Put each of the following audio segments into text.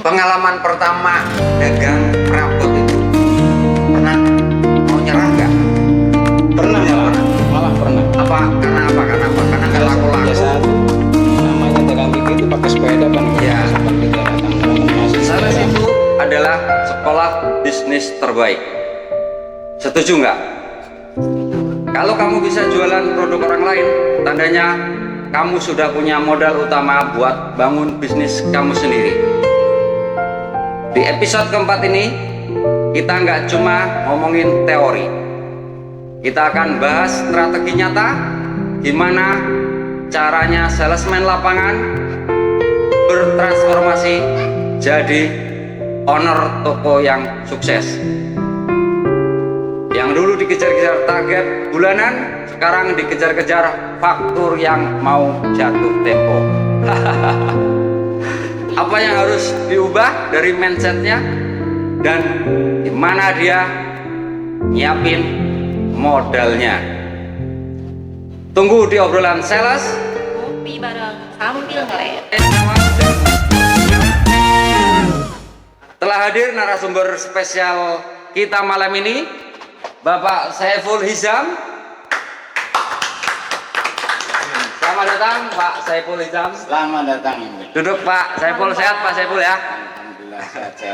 Pengalaman pertama dagang perabot itu pernah mau nyerah nggak? Pernah ya, malah pernah. Karena nggak laku-laku. Biasa namanya dagang gigi itu pakai sepeda kan. Ya. Sempat kita datang masih Sales sepeda. itu adalah sekolah bisnis terbaik. Setuju nggak? Kalau kamu bisa jualan produk orang lain, tandanya kamu sudah punya modal utama buat bangun bisnis kamu sendiri. Di episode keempat ini, kita nggak cuma ngomongin teori. Kita akan bahas strategi nyata, gimana caranya salesman lapangan bertransformasi jadi owner toko yang sukses. Yang dulu dikejar-kejar target bulanan, sekarang dikejar-kejar faktur yang mau jatuh tempo. Apa yang harus diubah dari mindsetnya dan gimana dia nyiapin modalnya. Tunggu di obrolan sales. Kopi bareng sambil ngelayat. Telah hadir narasumber spesial kita malam ini, Bapak Saiful Hizam. Selamat datang Pak Saiful Hizam. Selamat datang. Duduk Pak Saiful, sehat Pak Saiful ya? Alhamdulillah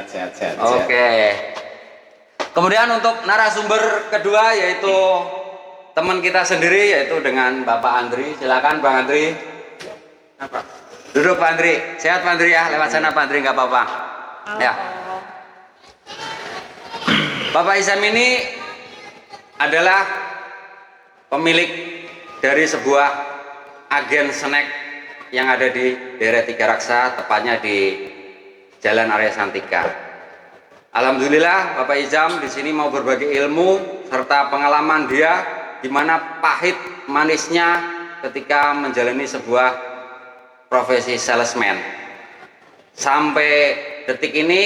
sehat. Oke. Kemudian untuk narasumber kedua yaitu teman kita sendiri yaitu dengan Bapak Andri. Silakan Bang Andri. Duduk Pak Andri. Sehat Pak Andri ya? Lewat sana Pak Andri nggak apa-apa. Ya. Bapak Hizam ini adalah pemilik dari sebuah agen snack yang ada di daerah Tiga Raksa, tepatnya di Jalan Arya Santika. Alhamdulillah Bapak Hizam di sini mau berbagi ilmu serta pengalaman dia gimana pahit manisnya ketika menjalani sebuah profesi salesman. Sampai detik ini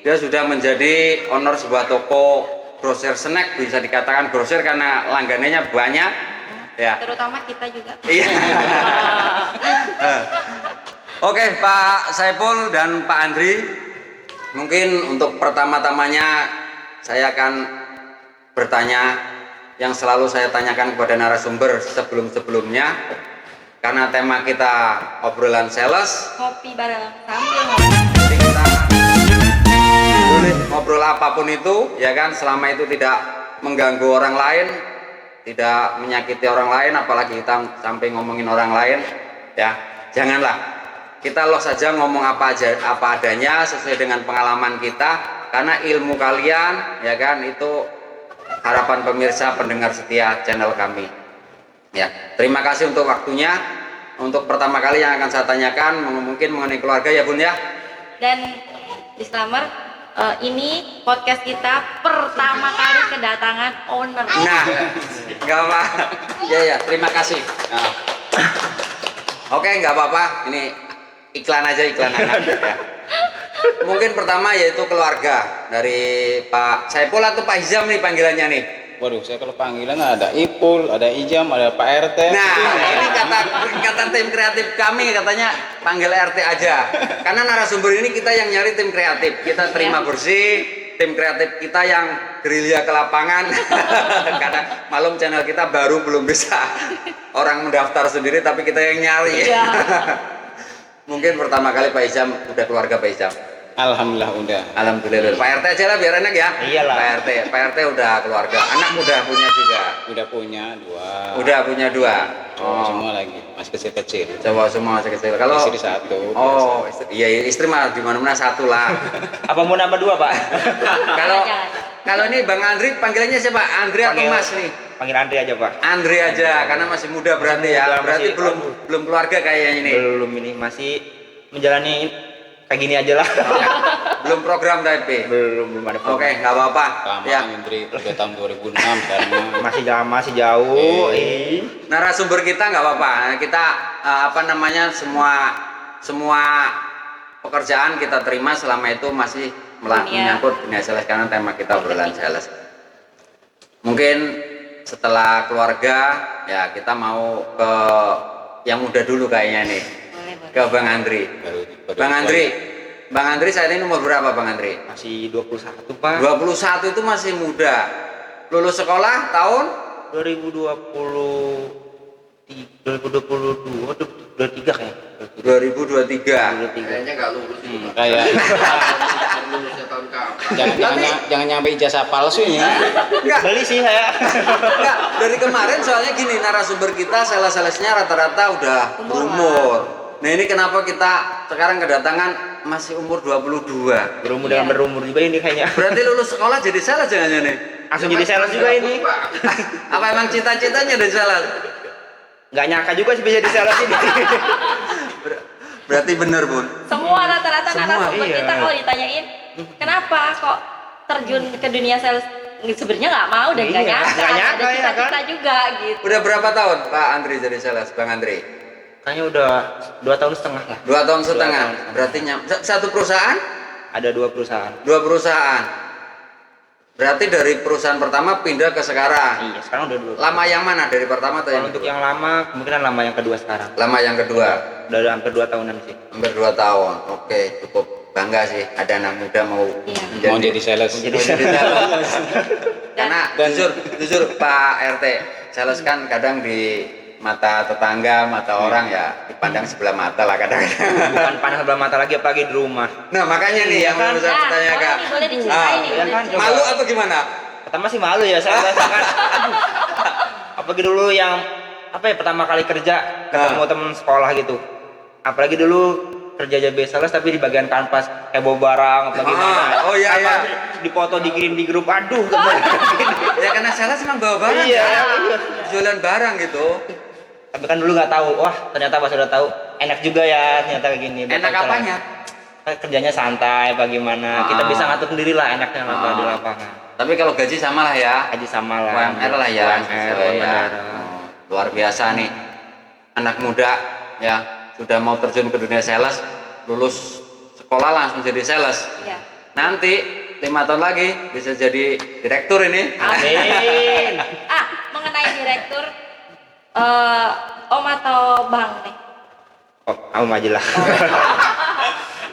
dia sudah menjadi owner sebuah toko grosir snack, bisa dikatakan grosir karena langganannya banyak ya. Terutama kita juga. Iya. Oke Pak Saiful dan Pak Andri, mungkin untuk pertama-tamanya saya akan bertanya yang selalu saya tanyakan kepada narasumber sebelum-sebelumnya, karena tema kita obrolan sales. Kopi bareng sambil ngelayat. Jadi kita boleh ngobrol apapun itu ya kan, selama itu tidak mengganggu orang lain, tidak menyakiti orang lain, apalagi kita sampai ngomongin orang lain ya. Janganlah, kita loh saja ngomong apa adanya sesuai dengan pengalaman kita, karena ilmu kalian ya kan itu harapan pemirsa pendengar setia channel kami ya. Terima kasih untuk waktunya. Untuk pertama kali yang akan saya tanyakan mungkin mengenai keluarga ya Bun ya. Dan disclaimer, ini podcast kita pertama kali kedatangan owner. Nah, nggak apa. Ya, terima kasih. Nah. Oke, nggak apa-apa. Ini iklan aja, iklan anak. Ya. Mungkin pertama yaitu keluarga dari Pak Saiful atau Pak Hizam nih panggilannya nih. Waduh, saya kalau panggilan ada Ipul, ada Ijam, ada Pak RT. Nah, ini kata tim kreatif kami katanya panggil RT aja. Karena narasumber ini kita yang nyari tim kreatif. Kita terima bersih, tim kreatif kita yang gerilya ke lapangan. Karena malum channel kita baru belum bisa orang mendaftar sendiri, tapi kita yang nyari. Iya. Mungkin pertama kali Pak Hizam udah keluarga Pak Hizam. Alhamdulillah udah. Alhamdulillah. Pak RT aja lah biar enak ya. Iyalah. Pak RT udah keluarga. Anak udah punya juga. Udah punya dua. Udah punya dua. Cowok semua lagi, masih kecil-kecil. Coba semua masih kecil. Kalau Istri satu. oh, istri mah di mana-mana satu lah. Apa mau nambah dua, Pak? Kalau ini Bang Andri panggilannya siapa? Andri atau Mas nih? Panggil Andre aja, Pak. Andri aja karena masih muda berarti ya. muda, Berarti masih- belum keluarga kayaknya ini. Belum ini, masih menjalani kayak gini aja lah. Belum program tapi. belum ada Oke, program. nggak apa-apa. Lama Ya. Indri, udah tahun 2006 sekarang. Masih jauh. Narasumber kita nggak apa-apa. Kita semua pekerjaan kita terima selama itu masih menyangkut dunia sales, karena tema kita obrolan sales. Mungkin setelah keluarga ya kita mau ke yang muda dulu kayaknya nih, Boleh. ke Bang Andri. Baru Bang Andri, Bang Andri saat ini umur berapa Bang Andri? Masih 21 Pak. 21 itu masih muda. Lulus sekolah tahun 2022 kayaknya. 2023. Kayaknya nggak lulus itu. Kayak Lulusnya tahun kapan? jangan nyampe ijazah palsu ya. Enggak, Beli sih saya. enggak. Dari kemarin soalnya gini, narasumber kita sales-salesnya rata-rata udah berumur. Nah ini kenapa kita sekarang kedatangan masih umur 22. Berumur dengan berumur juga ini kayaknya. Berarti lulus sekolah jadi sales jangan-jangan nih? Langsung jadi sales juga ini. Apa emang cita-citanya jadi sales? Nggak nyangka juga sih bisa jadi sales ini. Berarti bener Bun. Semua rata-rata Semua, narasumber iya. kita kalau ditanyain kenapa kok terjun ke dunia sales, sebenarnya nggak mau dan nggak Iya, nyangka, nggak nyangka, ada ya cita-cita kan? juga gitu. Udah berapa tahun Pak Andri jadi sales, Bang Andri? Kayaknya udah 2 tahun setengah lah. 2 tahun setengah. 2 tahun setengah. Berarti satu perusahaan? Ada 2 perusahaan. 2 perusahaan. Berarti dari perusahaan pertama pindah ke sekarang. Iya, sekarang udah 2. Lama yang mana, dari pertama atau Kalau yang untuk kedua? yang lama, kemungkinan lama yang kedua sekarang. Lama yang kedua. Udah hampir 2 tahunan sih. Hampir 2 tahun. Oke, cukup bangga sih ada anak muda mau Iya. Mau jadi sales. Jadi sales. Karena Dan- jujur Pak RT, sales kan kadang di mata tetangga, mata orang ya dipandang sebelah mata lah kadang-kadang. bukan panas sebelah mata lagi, apalagi di rumah. Nah makanya nih yang mau saya Nah, pertanyakan. boleh diceritain nih, iya boleh kan, diceritain. Malu atau gimana? Pertama sih malu ya saya rasakan. Aduh. Apalagi dulu yang pertama kali kerja ketemu temen sekolah gitu. Apalagi dulu kerja jadi sales tapi di bagian kanvas heboh barang apa gimana. Oh iya iya. Dipoto dikirim di grup, aduh. Ya karena sales emang bawa barang. Iya. Jualan barang gitu. Tapi kan dulu nggak tahu. Wah, ternyata pas udah tahu enak juga ya ternyata kayak gini. Enak apanya? Kerjanya santai bagaimana. Kita bisa ngatur sendiri lah enaknya apa di lapangan. Tapi kalau gaji sama lah ya. Gaji sama lah. UMR lah ya. UMR, Oh, ya. benar. Oh, luar biasa nih. Anak muda ya sudah mau terjun ke dunia sales, lulus sekolah langsung jadi sales. Iya. Nanti 5 tahun lagi bisa jadi direktur ini. Amin. Mengenai direktur, Om atau Bang nih? Oh, kamu aja lah.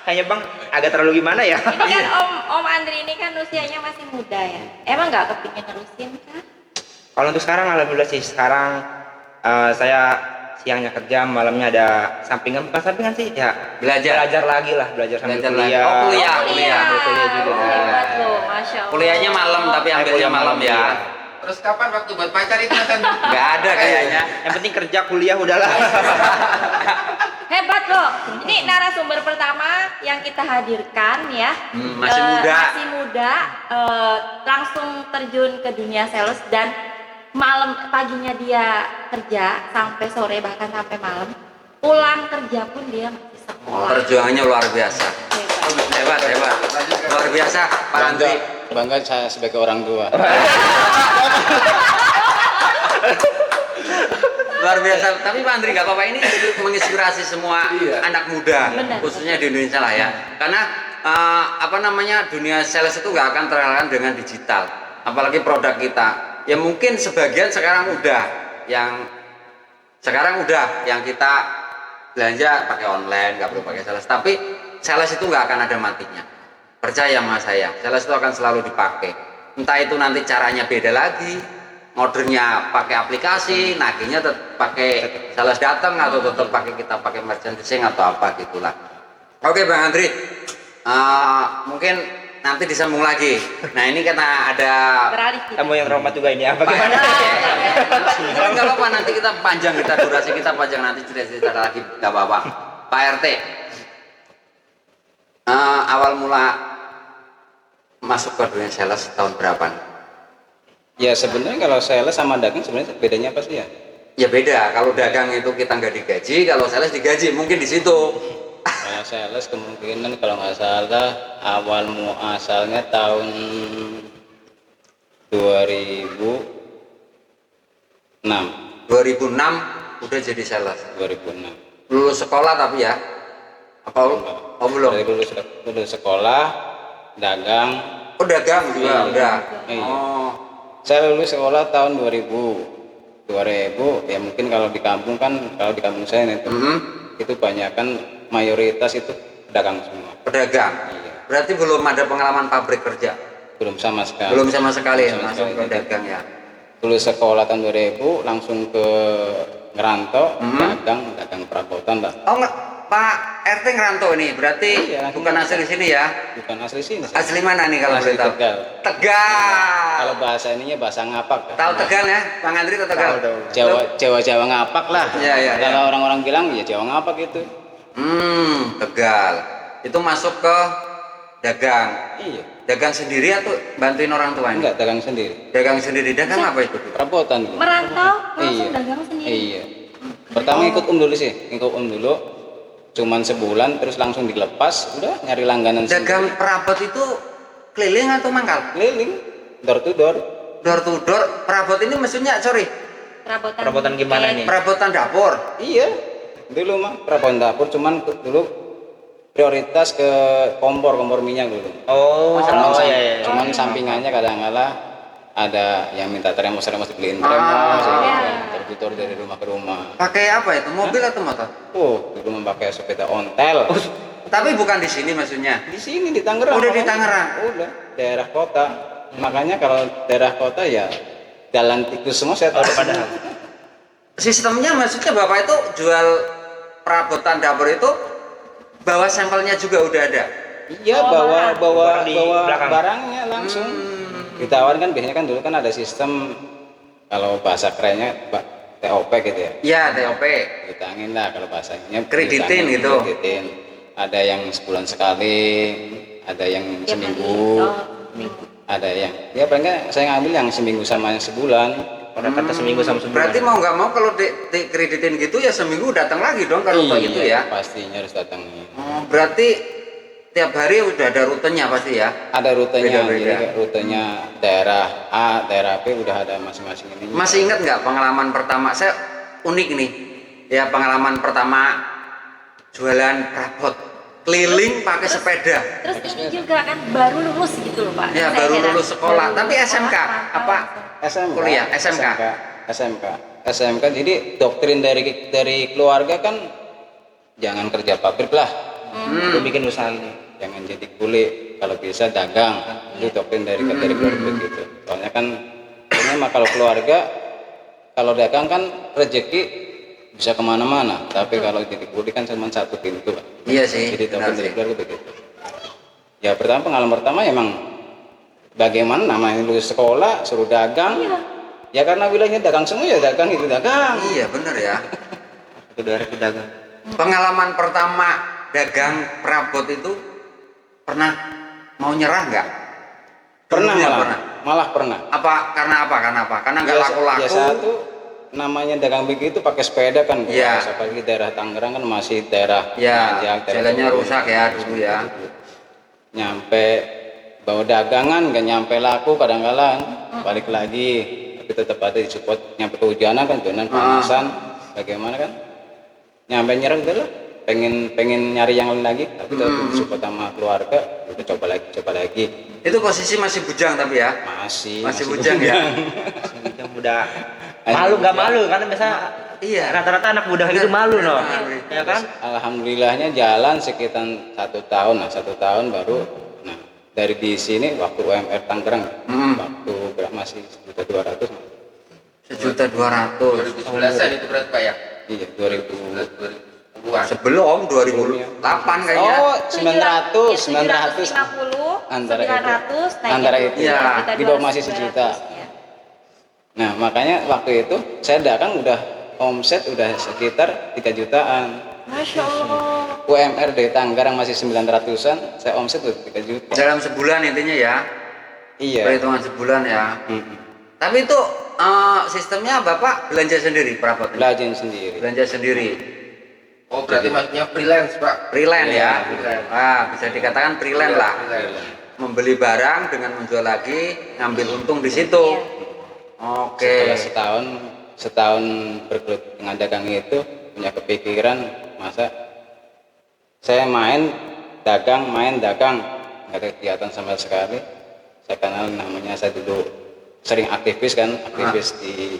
Kayaknya Bang agak terlalu gimana ya? Ini kan Om Andri ini kan usianya masih muda ya. Emang nggak kepingin nerusin kah? Kalau untuk sekarang alhamdulillah sih sekarang saya siangnya kerja, malamnya ada sampingan, bukan sampingan sih ya belajar lagi lah, belajar sambil Belajar lagi. kuliah. Oh, kuliah. Kuliah juga. Hebat loh, masya Allah. Kuliahnya malam tapi ambilnya Kuliah malam ya. iya. Terus kapan waktu buat pacar itu kan? Nggak ada kayaknya. Yang penting kerja kuliah udahlah. Hebat loh. Ini narasumber pertama yang kita hadirkan ya. Masih muda. Masih muda, langsung terjun ke dunia sales dan paginya dia kerja sampai sore bahkan sampai malam. Pulang kerja pun dia masih sekolah. Perjuangannya luar biasa. Hebat. Hebat. Luar biasa Pak Andri. Bangga saya sebagai orang tua. Luar biasa. Tapi Pak Andri nggak apa-apa, ini menginspirasi semua anak muda, Benar. khususnya di Indonesia lah ya. Karena dunia sales itu nggak akan terkalahkan dengan digital. Apalagi produk kita. Ya mungkin sebagian sekarang udah, yang kita belanja pakai online, nggak perlu pakai sales. Tapi sales itu nggak akan ada matinya. Percaya sama saya, sales itu akan selalu dipakai. Entah itu nanti caranya beda lagi, ordernya pakai aplikasi, nagihnya tetap pakai sales datang atau tetap kita pakai merchandising atau apa gitulah. Oke Bang Andri, mungkin nanti disambung lagi. Nah ini karena ada Beralih kita. Kamu yang terhormat juga ini apa gimana? nggak apa-apa, nanti kita panjang, durasi kita panjang, nanti cerita lagi nggak apa-apa. Pak RT, awal mula masuk ke dunia sales tahun berapa nih? Ya sebenarnya kalau sales sama dagang sebenarnya bedanya apa sih ya? Ya beda, kalau dagang itu kita nggak digaji, kalau sales digaji, mungkin di situ. Kalau sales kemungkinan kalau nggak salah awal muasalnya tahun 2006. 2006 udah jadi sales. 2006. Lulus sekolah tapi ya? Apa? Oh belum? Dari lulus sekolah, dagang. Oh dagang juga udah. Iya. Oh. Saya lulus sekolah tahun 2000 ya mungkin kalau di kampung kan, kalau di kampung saya itu Mhm. itu banyak kan mayoritas itu pedagang semua. Pedagang. Iya. Berarti belum ada pengalaman pabrik kerja. Belum sama sekali. Belum sama sekali Belum sama langsung sekali. ke dagang ya. Lulus sekolah tahun 2000 langsung ke ngerantau, dagang perabotan lah. Oh enggak, Pak RT ngerantau ini. Berarti Iya, bukan asli sini ya. Bukan asli sini. Asli mana nih kalau Asli boleh tahu? Tegal. Tegal. Kalau bahasa ininya bahasa ngapak. Tahu Tegal ya? Bang Andri tahu Tegal? Jawa ngapak lah. Iya, iya, Kalau iya. orang-orang bilang ya Jawa ngapak itu. Tegal. Itu masuk ke dagang. Iya. Dagang sendiri atau bantuin orang tua ini? Enggak, dagang sendiri. Dagang sendiri. Dagang apa itu? Perabotan gitu. Merantau langsung Iya. dagang sendiri. Iya. Pertama ikut dulu sih, ikut dulu. Cuman sebulan terus langsung dilepas, udah nyari langganan Dagang sendiri. perabot itu keliling atau mangkal? Keliling, door to door. Door to door. Perabot ini maksudnya sorry, Perabotan gimana nih? perabotan dapur. Iya. Dulu mah perabotan dapur, cuman dulu prioritas ke kompor minyak dulu. Oh, iya. Cuman sampingannya kadang-kala ada yang minta termos dibeliin Ah, termos, iya. tertutur dari rumah ke rumah. Pakai apa itu? Mobil atau motor? Dulu memakai sepeda ontel. Tapi bukan di sini maksudnya. Di sini di Tangerang. Udah di Tangerang. Udah, daerah kota. Makanya kalau daerah kota ya jalan tikus semua saya tahu. Padahal. Sistemnya maksudnya Bapak itu jual perabotan dapur itu bawa sampelnya juga udah ada. Iya, bawa Barang di belakang. barangnya langsung. Ditawarin kan biasanya kan dulu kan ada sistem kalau bahasa kerennya TOP gitu ya. Iya, TOP. Ditangin lah kalau bahasanya. Kreditin ditangin, gitu. kreditin. Ada yang sebulan sekali, ada yang Tiap seminggu, hari. ada yang ya paling nggak saya ngambil yang seminggu sama yang sebulan. Pada kata seminggu sama sebulan. Berarti mau nggak mau kalau dikreditin gitu ya seminggu datang lagi dong kalau kayak gitu ya. Pastinya harus datang. Berarti tiap hari udah ada rutenya pasti ya. Ada rutenya, Beda-beda. jadi kayak rutenya daerah A, daerah B udah ada masing-masing ini. Masih ingat nggak pengalaman pertama? Saya unik nih. Ya pengalaman pertama jualan perabot keliling pakai sepeda. Terus ini juga kan baru lulus gitu loh Pak. Ya, Saya baru heran. lulus sekolah. Baru Tapi lulus SMK, sekolah, apa? langsung. Kuliah, SMK. SMK. Jadi doktrin dari keluarga kan jangan kerja pabrik lah, Lu bikin usaha ini. jangan jadi kulit, kalau bisa dagang. Itu doktrin dari keluarga gitu. Soalnya kan ini mah kalau keluarga, kalau dagang kan rezeki bisa kemana-mana, tapi kalau jadi kulit kan cuma satu pintu, Pak. Iya sih. Jadi benar doktrin dari sih. keluarga begitu. Ya pengalaman pertama emang bagaimana namanya lulus sekolah suruh dagang. Iya. Ya karena wilayahnya dagang semua ya dagang itu dagang. Iya bener ya. Itu daerah pedagang. Pengalaman pertama dagang perabot itu pernah mau nyerah nggak? Pernah Dulunya malah pernah. Karena apa? Karena nggak Ya laku-laku. satu namanya dagang begitu pakai sepeda kan. Iya. Apalagi daerah Tangerang kan masih daerah Ya, nanjak, daerah jalannya turun. rusak ya dulu ya. Nyampe bawa dagangan nggak nyampe laku kadang-kadang balik lagi, tapi tetap ada di support. Nyampe kehujanan kan hujanan panasan bagaimana kan nyampe nyerah udah lah, pengen nyari yang lain lagi, tapi tetap di support sama keluarga. Udah coba lagi Itu posisi masih bujang tapi ya. Masih bujang ya. Yang muda. Malu nggak malu karena biasa Iya. rata-rata anak muda itu malu no. Iya. Ya kan? Alhamdulillahnya jalan sekitar 1 tahun, satu tahun baru. Nah dari di sini waktu UMR Tangerang, waktu masih 1.200.000. 1.200.000. 2011-an itu berarti Pak ya? Iya 2000. 2010-an. Sebelum 2008 kayaknya. Oh 900 750, Antara itu. 900, naik Antara jadi itu. Iya. sekitar Di bawah 200, masih 1 juta. 200, ya. Nah makanya waktu itu saya dagang udah omset udah sekitar 3 jutaan. Masya Allah. UMR di Tangerang masih 900-an, saya omset udah 3 juta. Dalam sebulan intinya ya. Iya. Perhitungan sebulan ya. Tapi itu sistemnya Bapak belanja sendiri perabotnya? Belajar sendiri. Belanja sendiri. Oh berarti maksudnya freelance Pak? Freelance ya. Iya, freelance. Bisa dikatakan freelance lah. Freelance. Membeli barang dengan menjual lagi, ngambil untung di situ. Oke. Setelah setahun bergelut dengan dagang itu punya kepikiran masa saya main dagang nggak ada kegiatan sama sekali. Saya kenal namanya, saya dulu sering aktivis di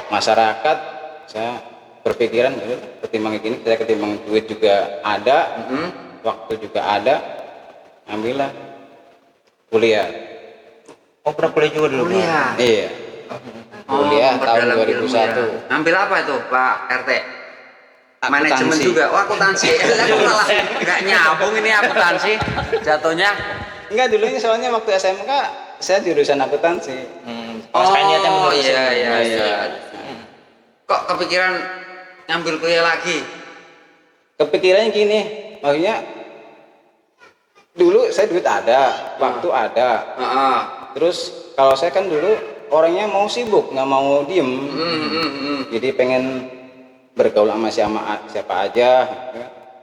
masyarakat. Saya berpikiran ya udah, ketimbang gini, saya ketimbang duit juga ada, waktu juga ada, ambillah kuliah. Oh, pernah kuliah juga dulu, Pak? Kuliah. Iya, kuliah tahun memperdalam ilmu 2001. ya. Ambil apa itu Pak RT? Manajemen Akuntansi. juga. Wah, akuntansi. Aku malah nggak nyambung ini akuntansi jatuhnya. Enggak, dulunya soalnya waktu SMK saya jurusan akuntansi. Oh, sekarang niatnya Oh menulis. iya iya Iya. iya. Kok kepikiran ngambil kuliah lagi? Kepikirannya gini, maksudnya dulu saya duit ada, waktu ada. Heeh. Terus kalau saya kan dulu orangnya mau sibuk, nggak mau diem. Jadi pengen bergaul sama siapa aja.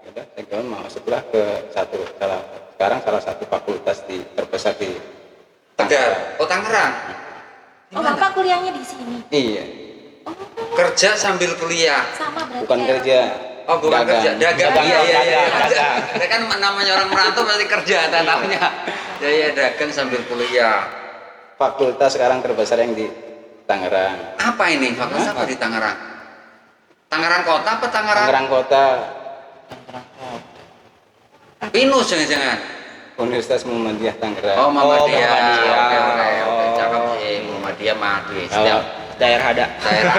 Ya udah, saya gaul masuklah ke sekarang salah satu fakultas terbesar di Tegar. Oh Tangerang. Oh, Bapak kuliahnya di sini. Iya, Kerja sambil kuliah. Sama berarti. bukan ya? kerja. Oh bukan kerja, dagang. Dagang, Iya iya iya. dagang. Ya kan namanya orang merantau pasti kerja, tahunya. Ya ya dagang sambil kuliah. Fakultas sekarang terbesar yang di Tangerang. Apa ini fakultas apa di Tangerang? Tangerang Kota apa Tangerang? Tangerang Kota, Pinus jangan-jangan. Universitas Muhammadiyah Tangerang. Oh Muhammadiyah. Muhammadiyah. Oke oke cakep sih Muhammadiyah Madi. Kalau Setiap Daerah ada. daerah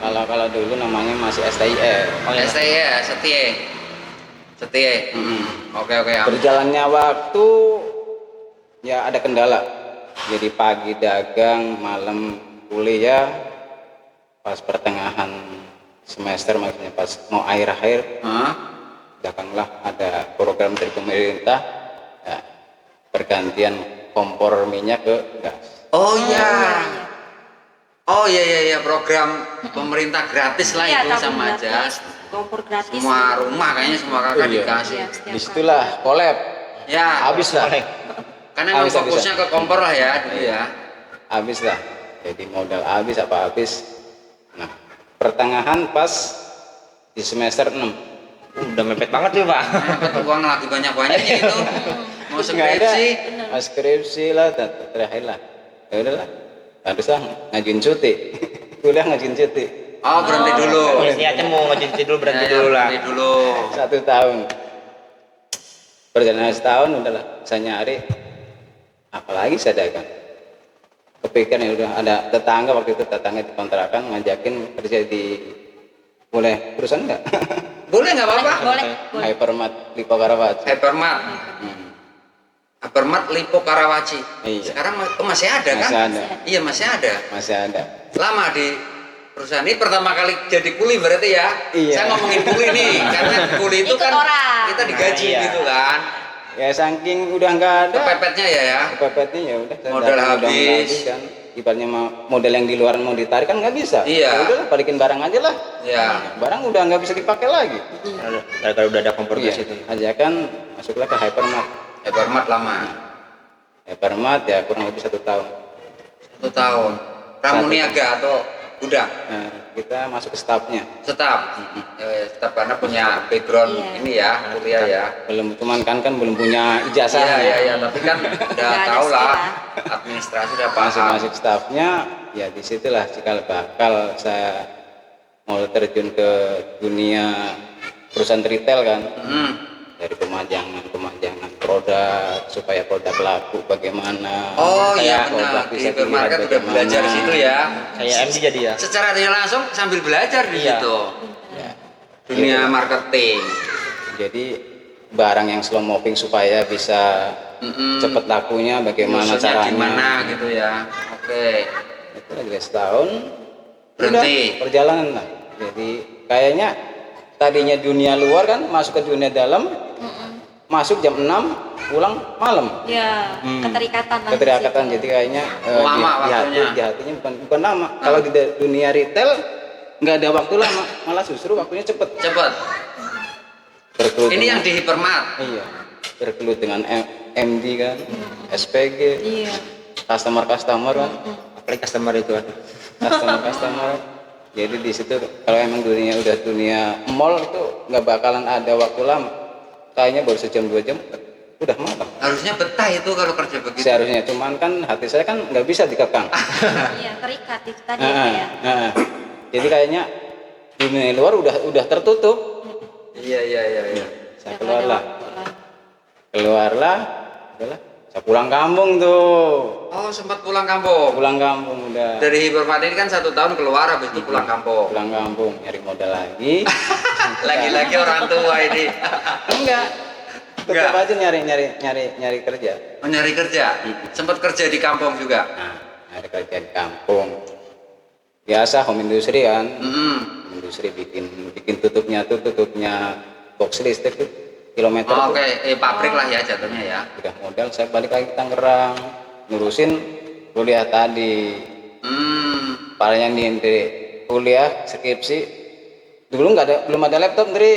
ada. kalau dulu namanya masih STIE. Oh, iya. STI ya, Setie. Setie. Oke oke. Berjalannya waktu ya ada kendala. Jadi pagi dagang, malam kuliah. Pas pertengahan semester, maksudnya pas mau akhir-akhir, Hah? datanglah ada program dari pemerintah, ya, pergantian kompor minyak ke gas. Oh iya. Oh iya iya iya program pemerintah gratis lah Iya, itu tabung sama aja. gratis, kompor gratis. Semua rumah kayaknya semua kakak Oh, iya. dikasih. Iya, setiap Disitulah kolab, Ya. habis lah, Karena memang Habis, fokusnya ke kompor lah ya dulu ya. habis lah. Jadi modal habis apa habis. Nah, pertengahan pas di semester 6. Udah mepet banget tuh, Pak. Dapat uang lagi banyak-banyaknya itu. Mau Nggak ada. skripsi. Pas skripsi lah, terakhir lah. Ya udahlah, haruslah ngajuin cuti. Kuliah ngajuin cuti. Oh berhenti dulu. Niatnya mau ngajuin dulu, berhenti Ya, dulu lah. Berhenti dulu. 1 tahun. Perjalanan setahun udahlah, saya nyari apalagi saya dagang. Kepikiran ya udah ada tetangga waktu itu, tetangga di kontrakan ngajakin kerja di, boleh perusahaan enggak? Boleh nggak apa-apa? Boleh. Hypermart Lipo Karawaci. Hypermart. Hypermart Lipo Karawaci. Iya. Sekarang masih ada kan? Masih ada. Iya masih ada. Masih ada. Lama di perusahaan ini pertama kali jadi kuli berarti ya. Iya. Saya ngomongin kuli nih karena kuli itu Ikut kan orang. kita digaji Nah, iya. gitu kan. Ya saking udah nggak ada. Kepepetnya ya. Kepepetnya ya udah. saya Modal dagang, habis. kan. Ibaratnya model yang di luar mau ditarik kan nggak bisa. Iya. Ya udahlah, balikin barang aja lah. Ya. Barang udah nggak bisa dipakai lagi. Gara-gara udah ada kompor gas Iya. itu. Ajakan masuklah ke Hypermart. Hypermart lama. Hypermart ya kurang lebih 1 tahun. 1 tahun. Pramuniaga atau udah Nah, kita masuk ke stafnya. tetap. Tetap karena punya background Iya. ini ya kuliah ya. Belum cuman kan belum punya ijazah. Iya iya iya tapi kan udah Nggak ada tahu lah istilah. administrasi udah Masuk paham. masuk stafnya, ya disitulah cikal bakal saya mau terjun ke dunia perusahaan retail kan. Dari pemajangan produk supaya produk laku bagaimana. Oh iya produk benar di bisa supermarket dilihat udah bagaimana. belajar di situ ya. Kayak MC jadi ya. Secara tidak langsung sambil belajar di Iya. situ. Ya. Dunia marketing. Jadi barang yang slow moving supaya bisa cepat lakunya bagaimana Maksudnya caranya. gimana gitu ya. Oke. Itu lagi setahun Berhenti. udah perjalanan lah. Jadi kayaknya tadinya dunia luar kan masuk ke dunia dalam, masuk jam 6 pulang malam. Ya, keterikatan lah di Keterikatan situ. jadi kayaknya Lama waktunya. di hatinya bukan lama. Kalau di dunia retail nggak ada waktu lama, malah justru waktunya cepet. Cepet. Berkelut Ini dengan- yang di hypermart. iya, berkelut dengan MD kan, SPG, Iya. customer kan, Apalagi customer itu kan. customer. Jadi di situ kalau emang dunia udah dunia mall itu nggak bakalan ada waktu lama. Kayaknya baru sejam 2 jam udah malam. Harusnya betah itu kalau kerja begitu. Seharusnya cuman kan hati saya kan nggak bisa dikekang. Iya, terikat itu tadi Nah, ya. nah, jadi kayaknya dunia luar udah tertutup. Iya. Saya Udah nggak ada keluarlah, waktu lagi. udahlah, saya pulang kampung tuh, Oh, sempat pulang kampung. pulang kampung udah. Dari Hipermata ini kan 1 tahun keluar, habis itu pulang kampung. Pulang kampung nyari modal lagi. Lagi-lagi orang tua ini. Enggak, tetap Enggak. aja nyari kerja. Oh, nyari kerja. Sempat kerja di kampung juga. Nah, nyari kerja di kampung. Biasa home industri kan, Mm-mm. home industri bikin tutupnya box listrik tuh, kilometer Oh, tuh. oke, pabrik lah ya jatuhnya ya. Udah modal, saya balik lagi ke Tangerang, ngurusin kuliah tadi. Parahnya nih, kuliah skripsi dulu belum ada laptop, Ndri.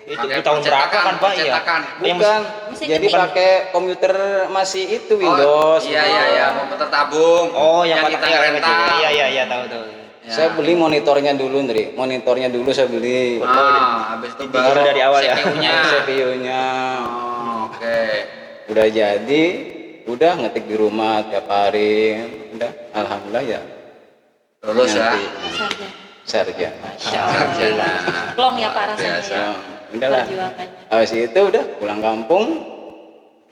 Itu Pakai di tahun berapa percetakan, kan Pak? Iya. percetakan. Bukan, Mesin jadi ketik. pakai komputer masih itu Windows. Iya, komputer tabung. Oh, yang kita kotaknya rental. Iya, tahu. Ya. Saya beli monitornya dulu, Ndri. Monitornya dulu saya beli. Habis itu Dibikin dari awal ya? CPU-nya. CPU-nya Oh, oke. udah jadi, udah ngetik di rumah tiap hari, udah alhamdulillah ya. Lulus ya. Nanti Sarjana. sarjana. Sarjana. Plong ya Pak rasanya Biasa. ya. Udahlah. Perjuangannya. Habis itu udah pulang kampung.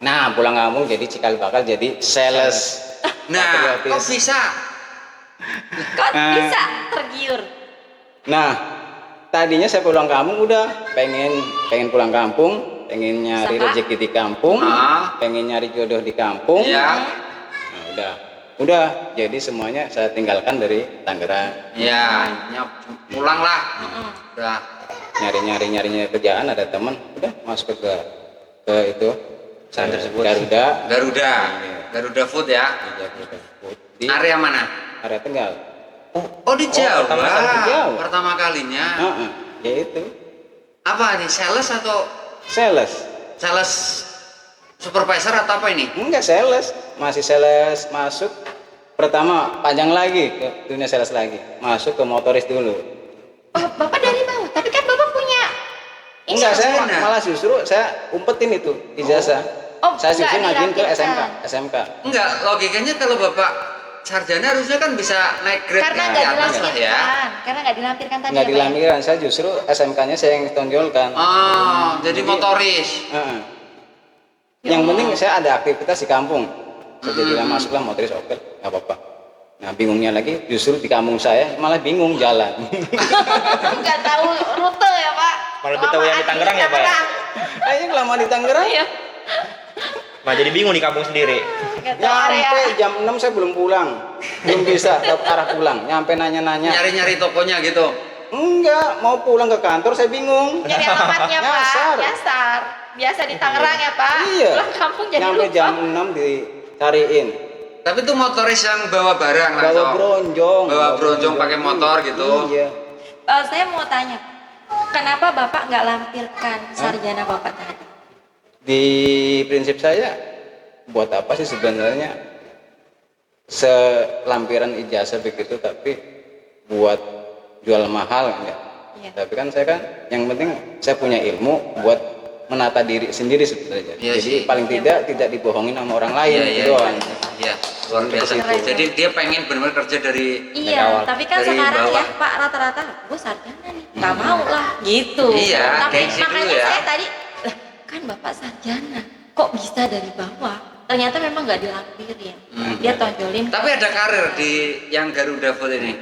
Nah, pulang kampung jadi cikal bakal jadi sales. Nah, kok Patriotis. bisa? Kok bisa tergiur? Nah, tadinya saya pulang kampung udah pengen pulang kampung, pengen nyari Usaha? rezeki di kampung, Ah. pengen nyari jodoh di kampung. Ya. Nah, udah. Jadi semuanya saya tinggalkan dari Tangerang. Ya, pulang lah. Udah. Nyari kerjaan, ada teman, udah masuk ke itu Perusahaan tersebut. Garuda. Garuda Food ya. Di Area mana? area Tegal. Oh, di Jawa. pertama kali di Jawa. Pertama kalinya. Ya itu Apa nih? Sales atau sales. sales supervisor atau apa ini? Enggak sales, masih sales masuk. Pertama panjang lagi ke dunia sales lagi, masuk ke motoris dulu. Oh, Bapak dari bawah, tapi kan Bapak punya ini Enggak, saya sarjana. malah justru saya umpetin itu ijazah. Oh, Saya justru enggak ngajuin ke dilampirkan. SMK. Enggak, logikanya kalau Bapak sarjana harusnya kan bisa naik grade karena di nggak atas lah dilampirkan, ya. karena nggak dilampirkan tadi Enggak ya, Pak, ya? dilampirkan, saya justru SMK-nya saya yang tonjolkan. Oh, jadi motoris. Heeh. Ya Yang Allah. penting saya ada aktivitas di kampung. Saya jadilah masuklah motoris, oke, nggak apa-apa. Nah bingungnya lagi justru di kampung saya malah bingung jalan. Nggak tahu rute ya Pak. Malah lebih tahu yang di Tangerang ya, Pak, ya? Ayo lama di Tangerang Iya. Nah, jadi bingung di kampung sendiri. Nggak tahu area. Nyampe jam 6 saya belum pulang. Belum bisa dapat arah pulang. Nyampe nanya-nanya. Nyari-nyari tokonya gitu. Enggak, mau pulang ke kantor saya bingung. Nyari alamatnya Pak. Nyasar. Nyasar. Biasa di Tangerang ya Pak. Iya. Pulang kampung jadi Nyampe lupa. jam 6 dicariin. Tapi itu motoris yang bawa barang Bawa langsung. bronjong. Bawa bronjong pakai motor gitu. Iya. Saya mau tanya, kenapa Bapak nggak lampirkan sarjana Bapak tadi? Di prinsip saya buat apa sih sebenarnya selampiran ijazah begitu tapi buat jual mahal enggak. Iya. Tapi kan saya kan yang penting saya punya ilmu buat menata diri sendiri sebenarnya. Iya Jadi sih. paling tidak dibohongin sama orang lain Iya, gitu doang. Iya, luar biasa. Keren. Jadi dia pengen benar-benar kerja dari Iya, awal. tapi kan Dari sekarang bawah. ya Pak rata-rata gue sarjana nih, nggak mau lah gitu. Iya, tapi gengsi dulu makanya ya. saya tadi, lah kan Bapak sarjana, kok bisa dari bawah? Ternyata memang nggak dilampirin, dia tonjolin. Tapi ada karir di yang Garuda Food ini.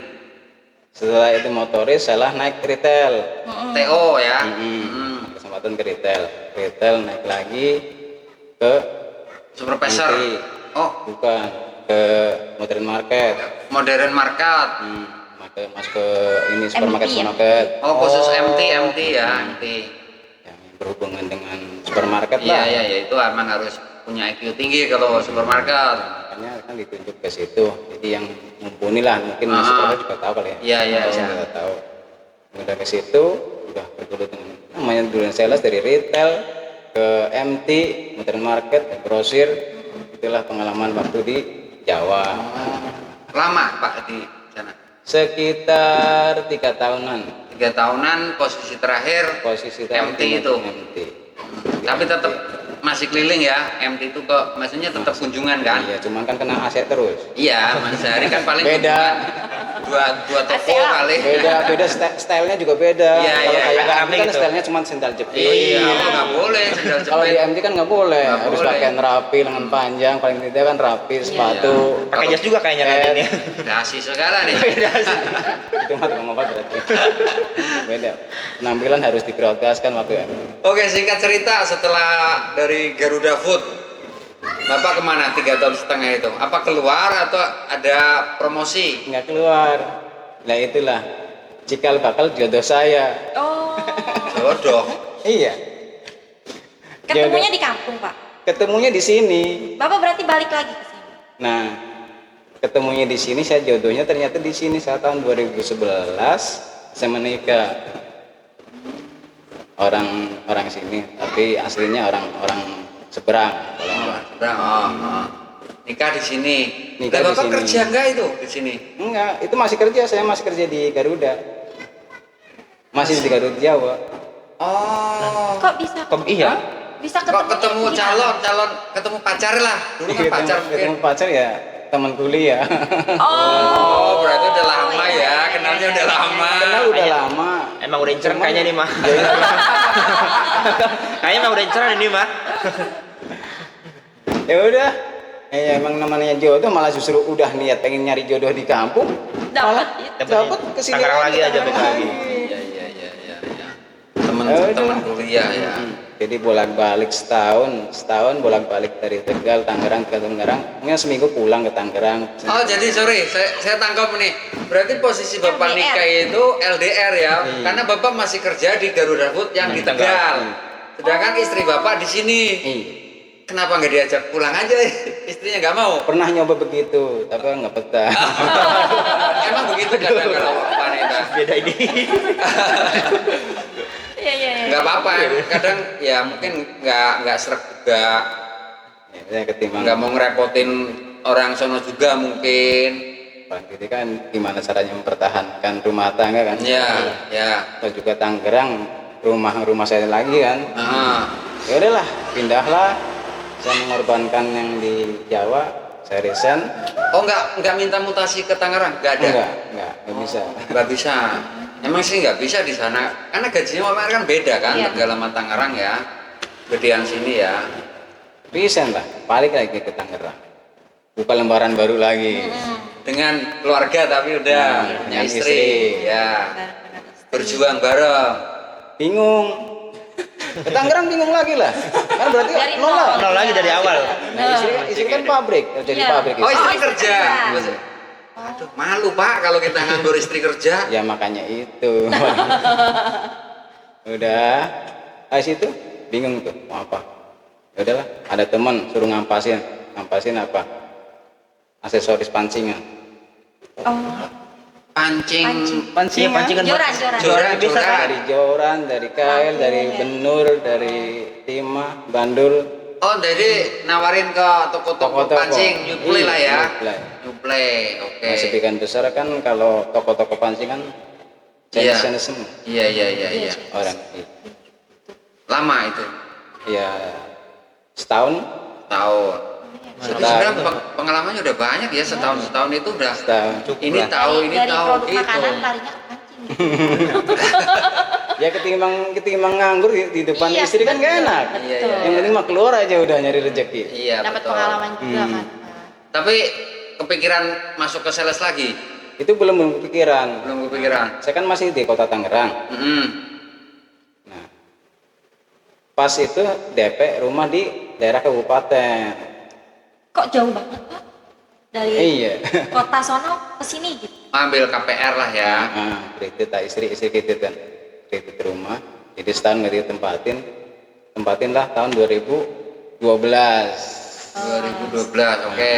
Setelah itu motoris saya naik retail. TO ya. Kesempatan ke retail. Retail naik lagi ke Supervisor. MT. Oh, Bukan ke modern market. modern market. Masuk ke ini supermarket MT ya? supermarket Oh, khusus MT ya, MT. yang berhubungan dengan supermarket Iya, lah. iya, ya itu emang harus punya IQ tinggi kalau supermarket. Makanya kan ditunjuk ke situ. Jadi yang mumpuni lah, mungkin Ah. supermarket juga tahu kali ya. Iya, iya, Saya iya. nggak tahu. Udah ke situ, udah bergelut dengan namanya duluan sales dari retail ke MT, modern market, ke grosir. Itulah pengalaman waktu di Jawa. Lama Pak di sana. Sekitar 3 tahunan. 3 tahunan, posisi terakhir Posisi MT terakhir itu. MT. Tapi tetap masih keliling ya. MT itu kok maksudnya tetap kunjungan kan? Iya, cuman kan kena aset terus. Iya, Mas Hari kan paling Beda. kunjungan dua toko ASEAN. kali. beda stylenya juga beda. Iya, Kalau iya, kayak agak MT aneh kan gitu. stylenya cuma sendal jepit. Iya, nggak boleh sendal Kalau di jepit. MT kan nggak boleh, Nggak harus boleh. pakaian rapi, lengan panjang, paling tidak kan rapi, sepatu. Pakai jas juga kayaknya nanti ini. Dasi segala nih. Itu mah tukang obat berarti. Beda. Penampilan harus diprioritaskan waktu MT. Oke, singkat cerita setelah dari Garuda Food, Bapak kemana 3 tahun setengah itu? Apa keluar atau ada promosi? Nggak keluar. Nah itulah cikal bakal jodoh saya. Oh. Jodoh. Iya. Ketemunya di kampung, Pak. Ketemunya di sini. Bapak berarti balik lagi ke sini. Nah, ketemunya di sini, saya jodohnya ternyata di sini. Saya tahun 2011 saya menikah. Orang sini, tapi aslinya orang seberang. Seberang. Oh. Nikah di sini. Nikah Lah, di Bapak sini. kerja enggak itu di sini? Enggak, itu masih kerja. Saya masih kerja di Garuda. Masih di Garuda Jawa. Oh. Kok bisa? Iya. Bisa Kok ketemu gimana? calon ketemu pacar lah. Dulu kan pacar ketemu mungkin. pacar ya teman kuliah. Oh, berarti udah lama ya, kenalnya udah lama. Kenal udah lama. Emang udah inceran Cuman- kayaknya nih mah. Ya, ya. Kayaknya emang udah inceran ini mah. Ya udah. Ya emang namanya jodoh, malah justru udah niat pengen nyari jodoh di kampung. Dapat itu. Dapat kesini Tangerang lagi aja, balik lagi. Iya. Temen Ya udah. temen kuliah ya. Jadi bolak-balik setahun bolak-balik dari Tegal, Tangerang ke Tangerang. Mungkin seminggu pulang ke Tangerang. Oh, jadi sorry, saya tangkap nih. Berarti posisi Bapak LDR. nikah itu LDR ya, Iya. karena Bapak masih kerja di Garuda Food yang di Tegal. Sedangkan istri Bapak di sini. Iya. Kenapa nggak diajak pulang aja? Istrinya nggak mau. Pernah nyoba begitu, tapi nggak betah. Emang begitu kadang kalau wanita. Beda ini. Iya. Nggak apa-apa. Kadang ya mungkin nggak srek juga. Ya, saya ketimbang Nggak mau ngerepotin orang sono juga mungkin. Bang Didi kan gimana caranya mempertahankan rumah tangga kan? Ya. Terus juga Tangerang rumah saya lagi kan. Ah. Ya udahlah, pindahlah. Saya mengorbankan yang di Jawa, saya resign. Oh, nggak minta mutasi ke Tangerang? Nggak ada. Nggak bisa. Nggak bisa. Emang sih nggak bisa di sana, karena gajinya Bapak kan beda kan, Iya. Tegal sama Tangerang ya, gedean sini ya. Resign lah, balik lagi ke Tangerang. Buka lembaran baru lagi. Dengan keluarga tapi udah punya dengan istri, istri. ya. Berjuang bareng. Bingung. Ke Tangerang bingung lagi lah. Kan berarti Dari nol lah. Nol lagi dari awal. Nah, istri kan pabrik, kerja di Iya. pabrik Oh, istri istri. kerja. Aduh, malu Pak kalau kita nganggur istri kerja. Ya makanya itu. Udah, habis itu bingung tuh mau apa. Ya udahlah, ada teman suruh ngampasin apa? Aksesoris pancingan. Oh. Pancing. Iya, pancingan. Joran. Joran, biasa joran. kan? Dari joran, dari kail, dari benur, dari timah, bandul. Oh, jadi nawarin ke toko-toko Toko-toko. pancing, nyuplai lah ya. Nyuplai. Nyuplai, oke. Nah, sebagian besar kan kalau toko-toko pancingan Iya. Chinese semua Iya. orang. Lama itu. Ya setahun, Tahun. Setahun. Sebenarnya pengalamannya udah banyak ya, setahun itu udah. setahun. Ini tahu, ini dari tahu produk gitu. makanan larinya ke pancing. Ya ketimbang nganggur di depan Iya, istri kan gak enak. Iya, betul. Yang penting mah keluar aja udah nyari rezeki. Iya, Dapat betul. pengalaman juga kan. Tapi kepikiran masuk ke sales lagi? Itu belum kepikiran. Belum kepikiran. Saya kan masih di kota Tangerang. Mm-mm. Nah, pas itu DP rumah di daerah kabupaten. Kok jauh banget, Pak? Dari Iya. kota sono ke sini gitu. Ambil KPR lah ya. Nah, kredit istri kredit kan, kredit rumah. Jadi setahun nggak tempatin lah tahun 2012. 2012, oke.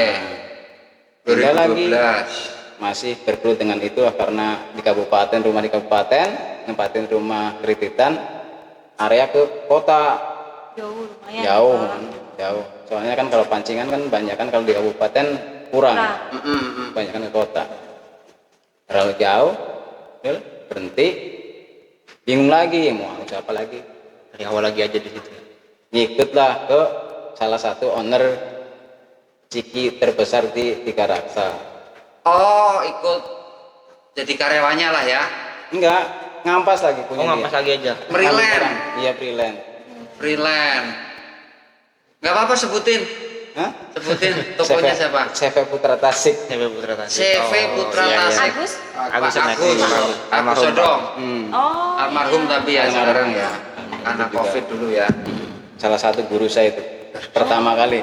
Tinggal lagi 2012. masih bergelut dengan itu karena di kabupaten, rumah di kabupaten, nempatin rumah kreditan, area ke kota Jauh lumayan. jauh, Pak. jauh. Soalnya kan kalau pancingan kan banyak kan kalau di kabupaten kurang, Nah, banyak kan ke kota. Terlalu jauh, udah, berhenti, bingung lagi mau harus apa lagi. Dari awal lagi aja di situ. Ngikutlah ke salah satu owner ciki terbesar di Tiga Raksa. Oh, ikut jadi karyawannya lah ya. Enggak, ngampas lagi punya Oh, ngampas dia. lagi aja. Freelance. Iya, freelance. Freelance. Nggak apa-apa sebutin. Hah? Sebutin tokonya siapa? CV Putra Tasik. CV Putra Tasik. CV Putra iya, iya. Tasik. Agus? Agus Pak Seneki. Agus. Agus Sodong. Oh. Almarhum iya. tapi ya Almarhum. sekarang ya. Karena Itu juga. Covid dulu ya. Salah satu guru saya itu. Pertama kali.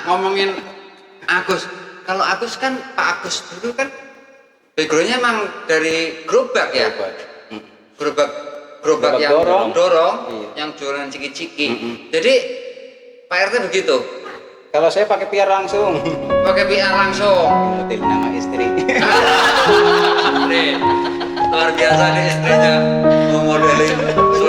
Ngomongin Agus. Kalau Agus kan Pak Agus dulu kan backgroundnya emang dari gerobak ya. Hebat. Gerobak Gerobak yang dorong. Iya. yang jualan ciki-ciki. Jadi Pak RT begitu. Kalau saya pakai PR langsung. Pakai PR langsung. Hotel nama istri. Nih, luar biasa nih istrinya memodelin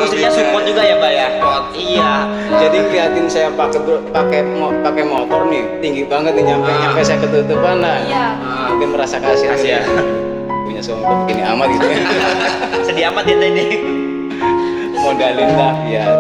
Istrinya support juga ya, Pak ya? Support. Iya. Jadi ngeliatin saya pakai motor nih tinggi banget nih nyampe saya ketutupan lah. Iya. Mungkin merasa kasihan. Kasihan. Punya suami kok begini amat gitu. Sedih amat ya ini. Modalin dah biar